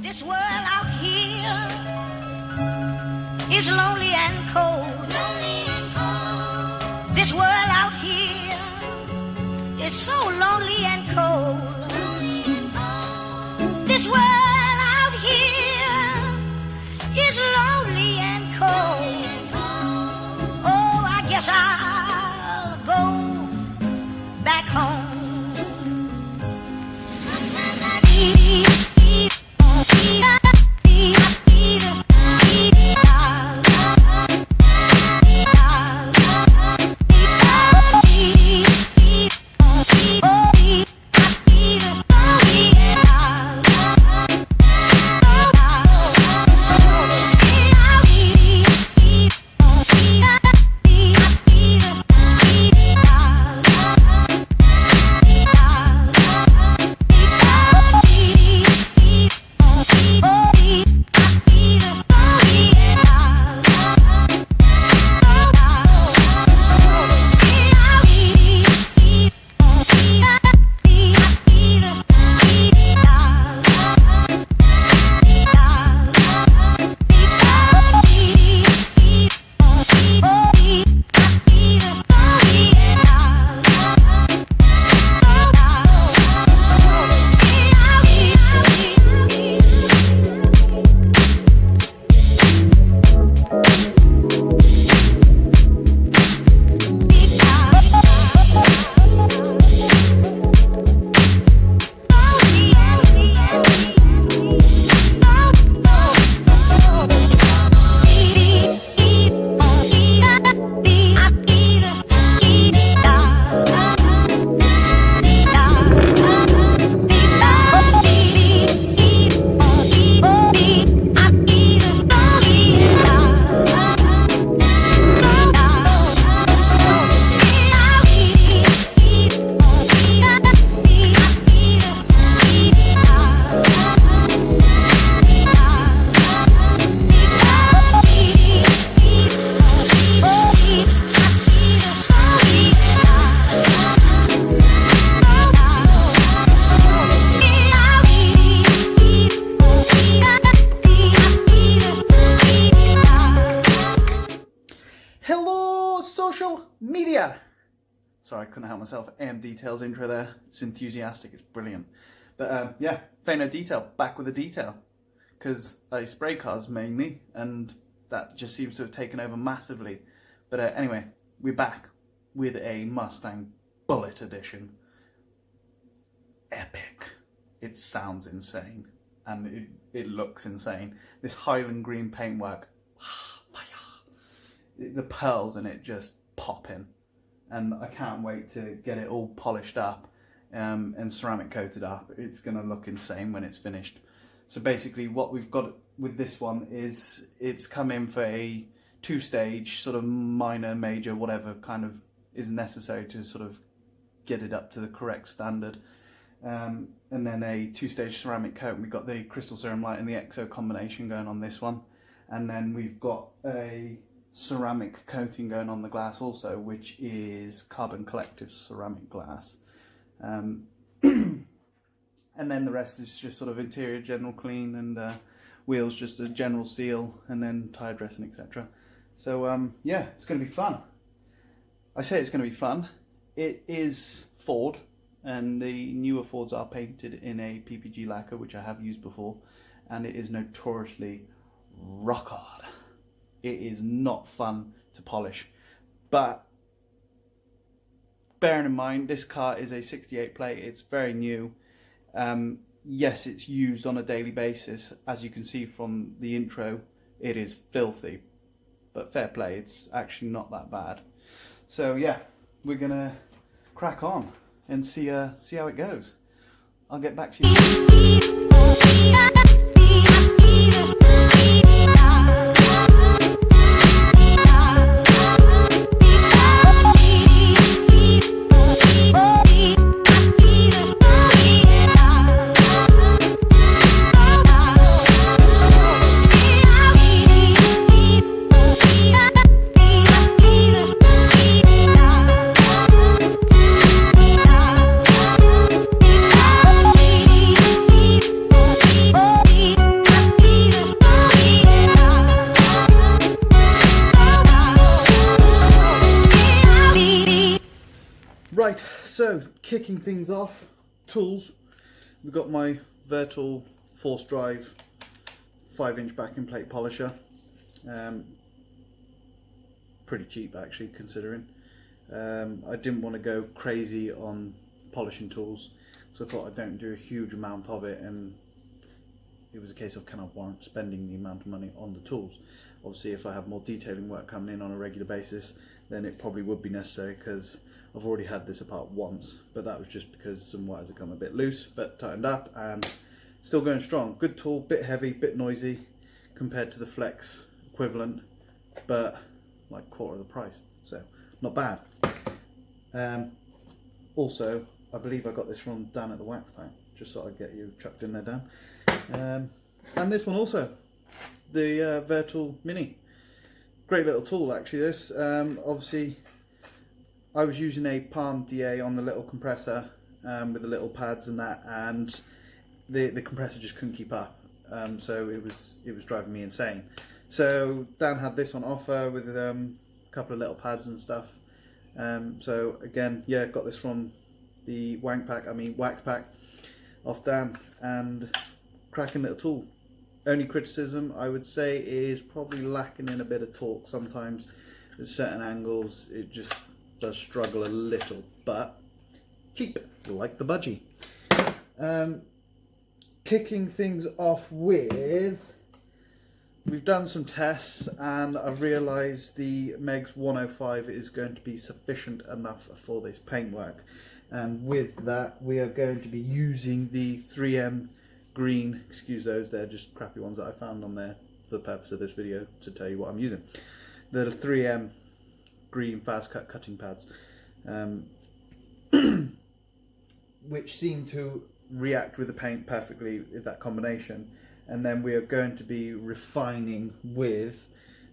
This world out here is lonely and cold. This world out here is so lonely and cold. This world out here is lonely and cold. Oh, I guess I'll go back home. Media! Sorry, I couldn't help myself. AM Details intro there. It's enthusiastic, it's brilliant. But yeah, Fano Detail, back with a detail. Because I spray cars mainly, and that just seems to have taken over massively. But anyway, we're back with a Mustang Bullitt edition. Epic. It sounds insane, and it looks insane. This Highland green paintwork, the pearls in it just popping, and I can't wait to get it all polished up and ceramic coated up. It's gonna look insane when it's finished. So basically what we've got with this one is it's come in for a two-stage sort of minor, major, whatever kind of is necessary to sort of get it up to the correct standard, and then a two-stage ceramic coat. We've got the crystal serum light and the exo combination going on this one, and then we've got a ceramic coating going on the glass also, which is Carbon Collective ceramic glass, and then the rest is just sort of interior general clean, and wheels just a general seal, and then tyre dressing, etc. So yeah, it's going to be fun. I say it's going to be fun. It is Ford, and the newer Fords are painted in a PPG lacquer, which I have used before, and it is notoriously rock hard. It is not fun to polish, but bearing in mind this car is a 68 plate, it's very new. Yes, it's used on a daily basis. As you can see from the intro, it is filthy, but fair play, it's actually not that bad. So yeah, we're gonna crack on and see how it goes. I'll get back to you. So, kicking things off, tools. We've got my Vertal force drive 5-inch backing plate polisher. Pretty cheap actually, considering. I didn't want to go crazy on polishing tools, so I thought I don't do a huge amount of it, and it was a case of can I warrant spending the amount of money on the tools. Obviously if I have more detailing work coming in on a regular basis, then it probably would be necessary, because I've already had this apart once, but that was just because some wires had come a bit loose, but tightened up and still going strong. Good tool, bit heavy, bit noisy compared to the Flex equivalent, but like quarter of the price, so not bad. Also, I believe I got this from Dan at the Wax Pack. Just thought I'd get you chucked in there, Dan. And this one also, the Vertal Mini. Great little tool actually this. Obviously I was using a Palm DA on the little compressor with the little pads and that, and the compressor just couldn't keep up. So it was driving me insane. So Dan had this on offer with a couple of little pads and stuff. So again, yeah, got this from the Wax Pack off Dan, and cracking little tool. Only criticism I would say is probably lacking in a bit of torque sometimes. At certain angles it just does struggle a little, but cheap, like the budgie. Kicking things off with, we've done some tests and I've realised the Megs 105 is going to be sufficient enough for this paintwork, and with that we are going to be using the 3M green, excuse those, they're just crappy ones that I found on there for the purpose of this video to tell you what I'm using. The 3M green fast cut cutting pads, which seem to react with the paint perfectly with that combination. And then we are going to be refining with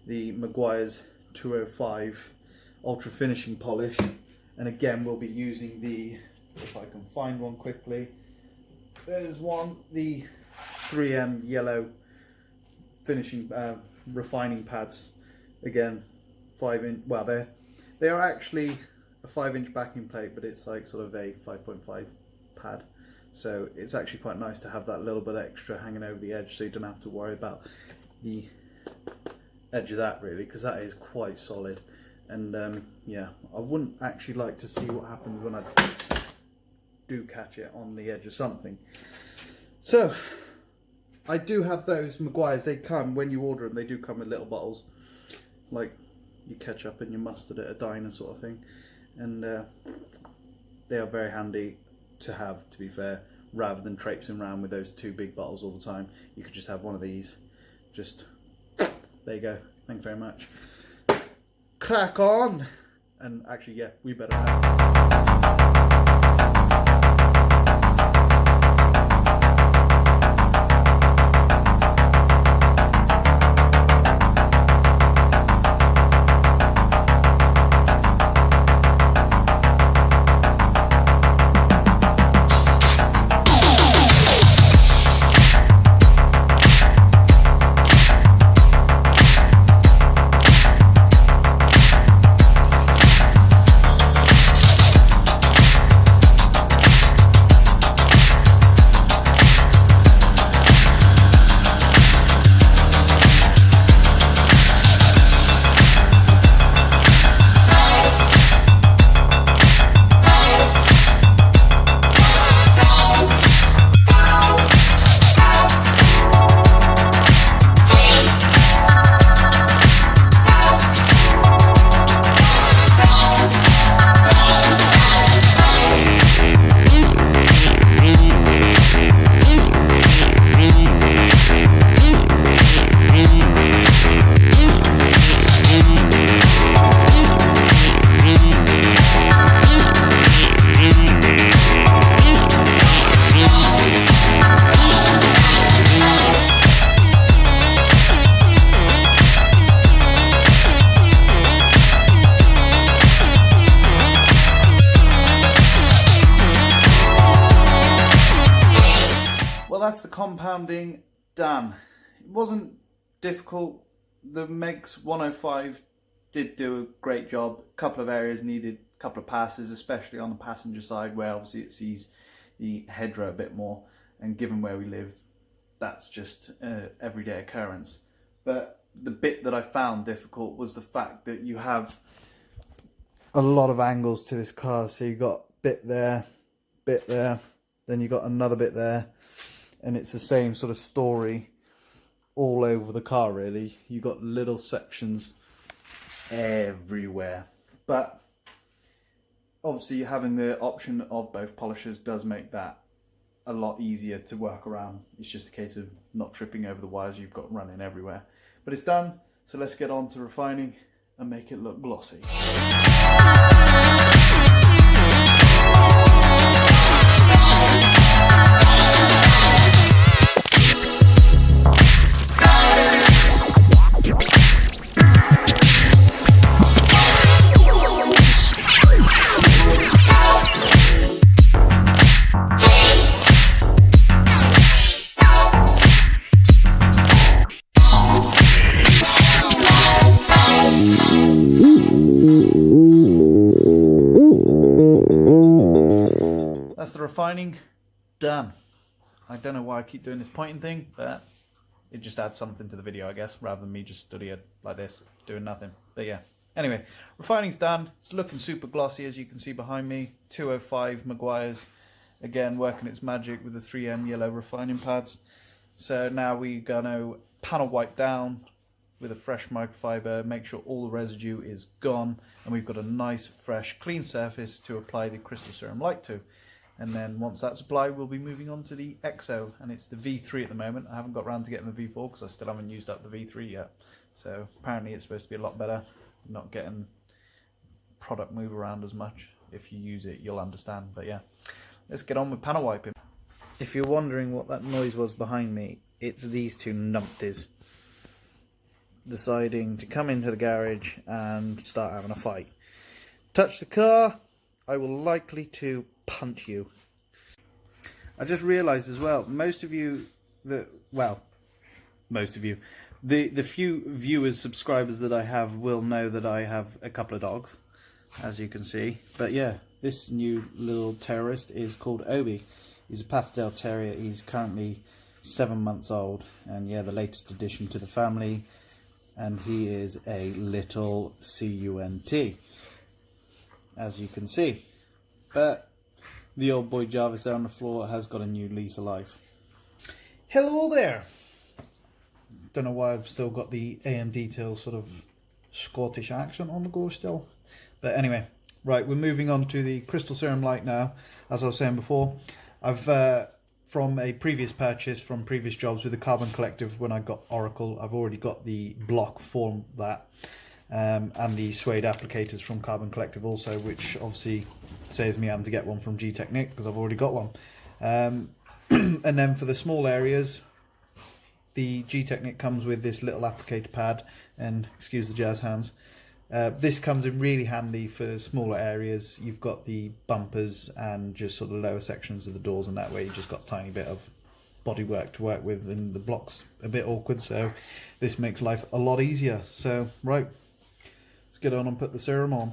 the Meguiar's 205 ultra finishing polish, and again we'll be using the, if I can find one quickly, there's one, the 3M yellow finishing refining pads. Again, 5-inch. Well, they are actually a 5-inch backing plate, but it's like sort of a 5.5 pad. So it's actually quite nice to have that little bit extra hanging over the edge, so you don't have to worry about the edge of that really, because that is quite solid. And yeah, I wouldn't actually like to see what happens when I do catch it on the edge of something. So I do have those Meguiar's. They come, when you order them, they do come with little bottles, like your ketchup and your mustard at a diner sort of thing, and they are very handy to have, to be fair, rather than traipsing around with those 2 big bottles all the time. You could just have one of these, just there you go, thanks very much, crack on. And actually, yeah, we better that's the compounding done. It wasn't difficult. The Megs 105 did do a great job. A couple of areas needed couple of passes, especially on the passenger side where obviously it sees the hedgerow a bit more, and given where we live, that's just an everyday occurrence. But the bit that I found difficult was the fact that you have a lot of angles to this car. So you got bit there, then you got another bit there, and it's the same sort of story all over the car really. You got little sections everywhere, but obviously having the option of both polishers does make that a lot easier to work around. It's just a case of not tripping over the wires you've got running everywhere. But it's done, so let's get on to refining and make it look glossy. That's the refining done. I don't know why I keep doing this pointing thing, but it just adds something to the video, I guess, rather than me just stood here like this doing nothing. But yeah, anyway, refining's done. It's looking super glossy, as you can see behind me. 205 Maguire's, again working its magic with the 3M yellow refining pads. So now we're gonna panel wipe down with a fresh microfiber, make sure all the residue is gone, and we've got a nice fresh clean surface to apply the crystal serum light to. And then once that's applied, we'll be moving on to the XO, and it's the V3 at the moment. I haven't got around to getting the V4 because I still haven't used up the V3 yet. So apparently it's supposed to be a lot better, not getting product move around as much. If you use it, you'll understand. But yeah, let's get on with panel wiping. If you're wondering what that noise was behind me, it's these two numpties deciding to come into the garage and start having a fight. Touch the car, I will likely to punch you. I just realised as well, most of you, the few viewers, subscribers that I have will know that I have a couple of dogs, as you can see. But yeah, this new little terrorist is called Obi. He's a Patterdale Terrier. He's currently 7 months old, and yeah, the latest addition to the family. And he is a little cunt, as you can see. But the old boy Jarvis there on the floor has got a new lease of life. Hello there! Don't know why I've still got the AM Details sort of Scottish accent on the go still. But anyway, right, we're moving on to the crystal serum light now. As I was saying before, I've from a previous purchase from previous jobs with the Carbon Collective when I got Oracle, I've already got the block for that, and the suede applicators from Carbon Collective also, which obviously saves me having to get one from G-Technic because I've already got one. And then for the small areas, the G-Technic comes with this little applicator pad, and excuse the jazz hands. This comes in really handy for smaller areas. You've got the bumpers and just sort of lower sections of the doors, and that way you just got a tiny bit of bodywork to work with, and the block's a bit awkward, so this makes life a lot easier. So right, let's get on and put the serum on.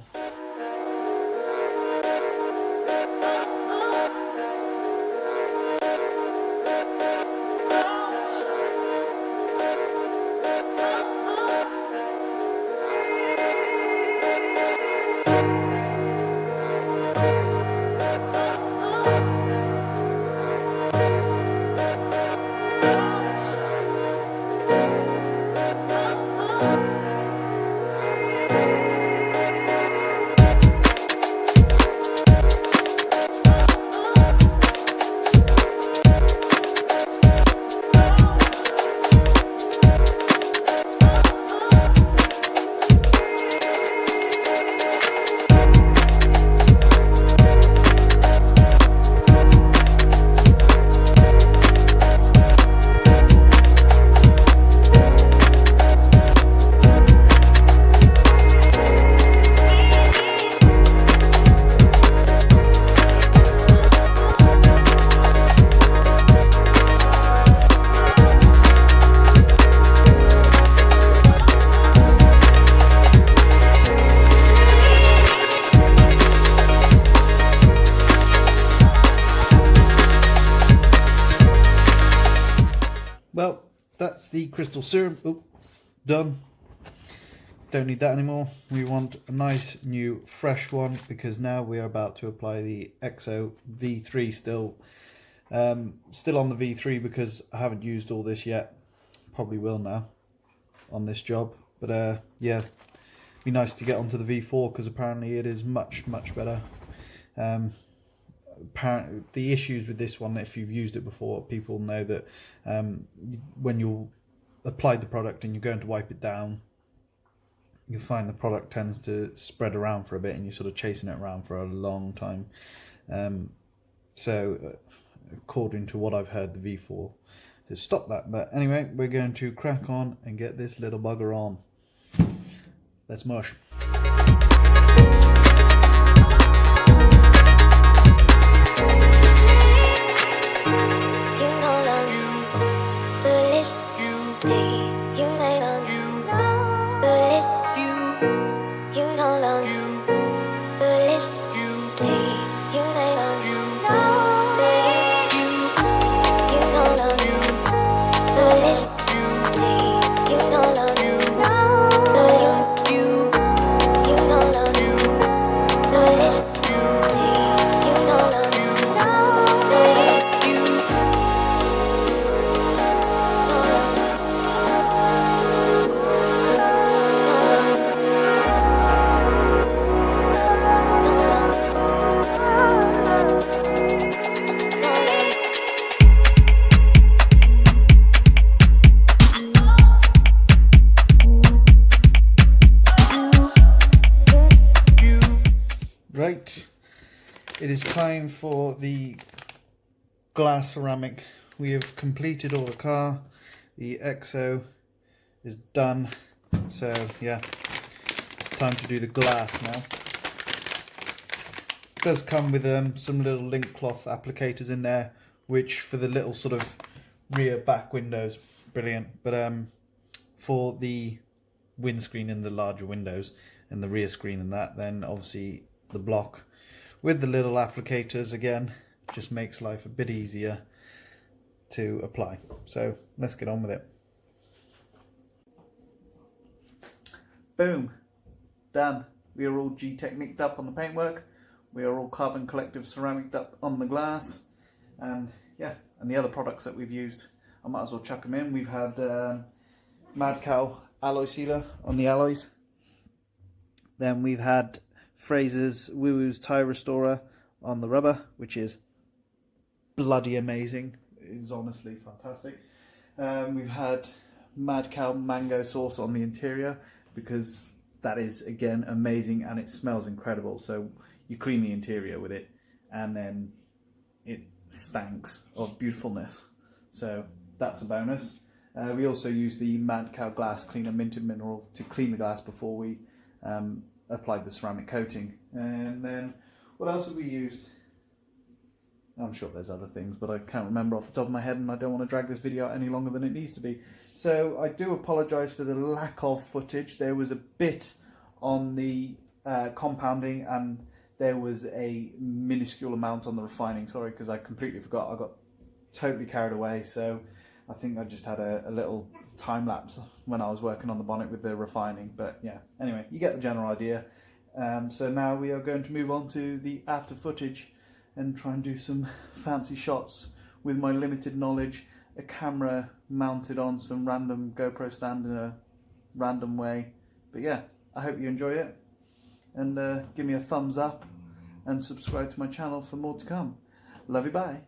well, that's the crystal serum. Oh, done. Don't need that anymore. We want a nice new fresh one because now we are about to apply the EXO V3 still. Still on the V3 because I haven't used all this yet. Probably will now on this job. But yeah, be nice to get onto the V4 because apparently it is much better. Apparently the issues with this one, if you've used it before, people know that when you apply the product and you're going to wipe it down, you find the product tends to spread around for a bit and you're sort of chasing it around for a long time. So according to what I've heard, the V4 has stopped that. But anyway, we're going to crack on and get this little bugger on. Let's mush. Right, it is time for the glass ceramic. We have completed all the car. The EXO is done. So yeah, it's time to do the glass now. It does come with some little link cloth applicators in there, which for the little sort of rear back windows, brilliant. But for the windscreen and the larger windows and the rear screen and that, then obviously the block with the little applicators again just makes life a bit easier to apply. So let's get on with it. Boom, done. We are all G-Techniqued up on the paintwork. We are all Carbon Collective ceramic up on the glass, and yeah, and the other products that we've used, I might as well chuck them in. We've had Mad Cow alloy sealer on the alloys. Then we've had Fraser's Woo Woo's Tire Restorer on the rubber, which is bloody amazing. It is honestly fantastic. We've had Mad Cow Mango Sauce on the interior because that is again amazing and it smells incredible. So you clean the interior with it and then it stanks of beautifulness. So that's a bonus. We also use the Mad Cow Glass Cleaner Minted Minerals to clean the glass before we applied the ceramic coating. And then what else have we used? I'm sure there's other things, but I can't remember off the top of my head, and I don't want to drag this video out any longer than it needs to be. So I do apologise for the lack of footage. There was a bit on the compounding and there was a minuscule amount on the refining. Sorry, because I completely forgot. I got totally carried away. So I think I just had a little time lapse when I was working on the bonnet with the refining. But yeah, anyway, you get the general idea. So now we are going to move on to the after footage and try and do some fancy shots with my limited knowledge, a camera mounted on some random GoPro stand in a random way. But yeah, I hope you enjoy it, and give me a thumbs up and subscribe to my channel for more to come. Love you, bye.